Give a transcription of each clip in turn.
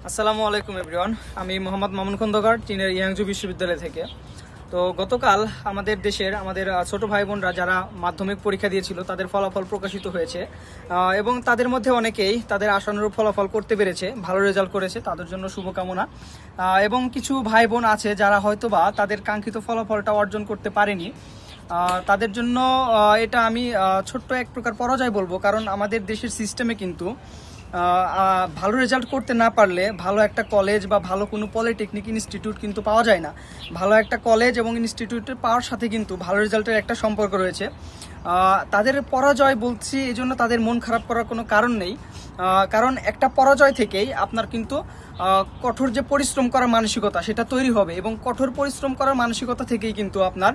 আসসালামু আলাইকুম এভরিওয়ান। আমি মোহাম্মদ মামুন খন্দকার, চীনের ইয়াংজু বিশ্ববিদ্যালয় থেকে। তো গতকাল আমাদের দেশের ছোট ভাই বোনরা যারা মাধ্যমিক পরীক্ষা দিয়েছিল তাদের ফলাফল প্রকাশিত হয়েছে এবং তাদের মধ্যে অনেকেই তাদের আশানুরূপ ফলাফল করতে পেরেছে, ভালো রেজাল্ট করেছে, তাদের জন্য শুভকামনা। এবং কিছু ভাই বোন আছে যারা হয়তোবা তাদের কাঙ্ক্ষিত ফলাফলটা অর্জন করতে পারেনি, তাদের জন্য এটা আমি ছোট্ট এক প্রকার পরাজয় বলবো। কারণ আমাদের দেশের সিস্টেমে কিন্তু ভালো রেজাল্ট করতে না পারলে ভালো একটা কলেজ বা ভালো কোনো পলিটেকনিক ইনস্টিটিউট কিন্তু পাওয়া যায় না। ভালো একটা কলেজ এবং ইনস্টিটিউটের পাওয়ার সাথে কিন্তু ভালো রেজাল্টের একটা সম্পর্ক রয়েছে। তাদের পরাজয় বলছি এই জন্য তাদের মন খারাপ করার কোনো কারণ নেই, কারণ একটা পরাজয় থেকেই আপনার কিন্তু কঠোর যে পরিশ্রম করার মানসিকতা সেটা তৈরি হবে এবং কঠোর পরিশ্রম করার মানসিকতা থেকেই কিন্তু আপনার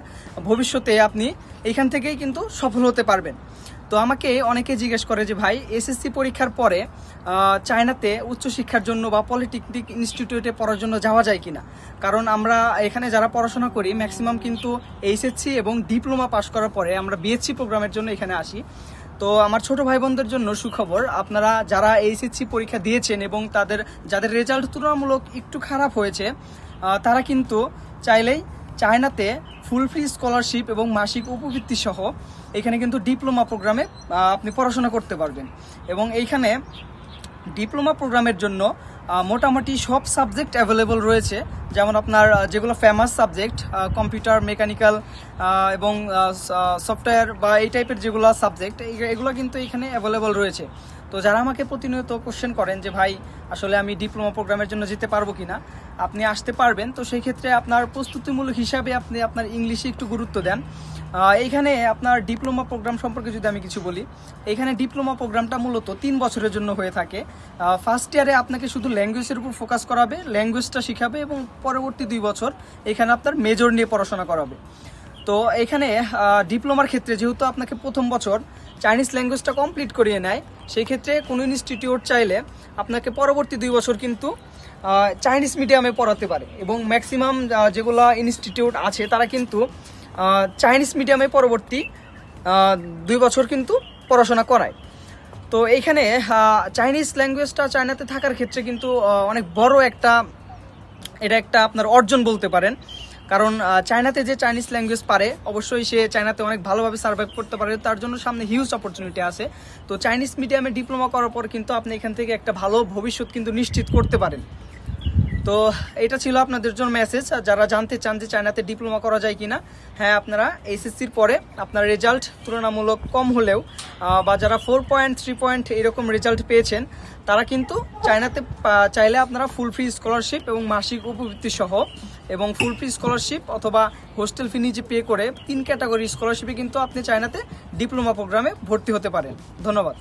ভবিষ্যতে আপনি এইখান থেকেই কিন্তু সফল হতে পারবেন। তো আমাকে অনেকে জিজ্ঞেস করে যে ভাই, এসএসসি পরীক্ষার পরে চায়নাতে উচ্চশিক্ষার জন্য বা পলিটেকনিক ইনস্টিটিউটে পড়ার জন্য যাওয়া যায় কিনা। কারণ আমরা এখানে যারা পড়াশোনা করি ম্যাক্সিমাম কিন্তু এইচএসসি এবং ডিপ্লোমা পাস করার পরে আমরা বিএসসি প্রোগ্রামের জন্য এখানে আসি। তো আমার ছোট ভাই বোনদের জন্য সুখবর, আপনারা যারা এইচএসসি পরীক্ষা দিয়েছেন এবং যাদের রেজাল্ট তুলনামূলক একটু খারাপ হয়েছে, তারা কিন্তু চাইলেই চায়নাতে ফুল ফ্রি স্কলারশিপ এবং মাসিক উপবৃত্তি সহ এখানে কিন্তু ডিপ্লোমা প্রোগ্রামে আপনি পড়াশোনা করতে পারবেন। এবং এইখানে ডিপ্লোমা প্রোগ্রামের জন্য মোটামুটি সব সাবজেক্ট অ্যাভেলেবল রয়েছে। যেমন আপনার যেগুলো ফেমাস সাবজেক্ট, কম্পিউটার, মেকানিক্যাল এবং সফটওয়্যার বা এই টাইপের যেগুলো সাবজেক্ট, এগুলো কিন্তু এখানে অ্যাভেলেবল রয়েছে। তো যারা আমাকে প্রতিনিয়ত কোশ্চেন করেন যে ভাই আসলে আমি ডিপ্লোমা প্রোগ্রামের জন্য যেতে পারবো কিনা, আপনি আসতে পারবেন। তো সেই ক্ষেত্রে আপনার প্রস্তুতিমূলক হিসাবে আপনি আপনার ইংলিশে একটু গুরুত্ব দেন। এইখানে আপনার ডিপ্লোমা প্রোগ্রাম সম্পর্কে যদি আমি কিছু বলি, এখানে ডিপ্লোমা প্রোগ্রামটা মূলত 3 বছরের জন্য হয়ে থাকে। ফার্স্ট ইয়ারে আপনাকে শুধু ল্যাঙ্গুয়েজের উপর ফোকাস করাবে, ল্যাঙ্গুয়েজটা শিখাবে এবং পরবর্তী 2 বছর এখানে আপনার মেজর নিয়ে পড়াশোনা করাবে। তো এখানে ডিপ্লোমার ক্ষেত্রে যেহেতু আপনাকে প্রথম বছর চাইনিজ ল্যাঙ্গুয়েজটা কমপ্লিট করিয়ে নেয়, সেই ক্ষেত্রে কোনো ইনস্টিটিউট চাইলে আপনাকে পরবর্তী 2 বছর কিন্তু চাইনিজ মিডিয়ামে পড়াতে পারে। এবং ম্যাক্সিমাম যেগুলো ইনস্টিটিউট আছে তারা কিন্তু চাইনিজ মিডিয়ামে পরবর্তী 2 বছর কিন্তু পড়াশোনা করায়। তো এইখানে চাইনিজ ল্যাঙ্গুয়েজটা চায়নাতে থাকার ক্ষেত্রে কিন্তু অনেক বড় এটা একটা আপনার অর্জন বলতে পারেন। কারণ চায়নাতে যে চাইনিজ ল্যাঙ্গুয়েজ পারে অবশ্যই সে চায়নাতে অনেক ভালোভাবে সার্ভাইভ করতে পারে, তার জন্য সামনে হিউজ অপরচুনিটি আছে। তো চাইনিজ মিডিয়ামে ডিপ্লোমা করার পর কিন্তু আপনি এখান থেকে একটা ভালো ভবিষ্যৎ কিন্তু নিশ্চিত করতে পারেন। তো এটা ছিল আপনাদের জন্য মেসেজ। যারা জানতে চান যে চায়নাতে ডিপ্লোমা করা যায় কিনা, হ্যাঁ, আপনারা এইচএসসির পরে আপনার রেজাল্ট তুলনামূলক কম হলেও বা যারা 4 পয়েন্ট 3 পয়েন্ট এরকম রেজাল্ট পেয়েছেন তারা কিন্তু চায়নাতে চাইলে আপনারা ফুল ফ্রি স্কলারশিপ এবং মাসিক উপবৃত্তি সহ এবং ফুল ফ্রি স্কলারশিপ অথবা হোস্টেল ফি নিজে পে করে 3 ক্যাটাগরি স্কলারশিপে কিন্তু আপনি চায়নাতে ডিপ্লোমা প্রোগ্রামে ভর্তি হতে পারেন। ধন্যবাদ।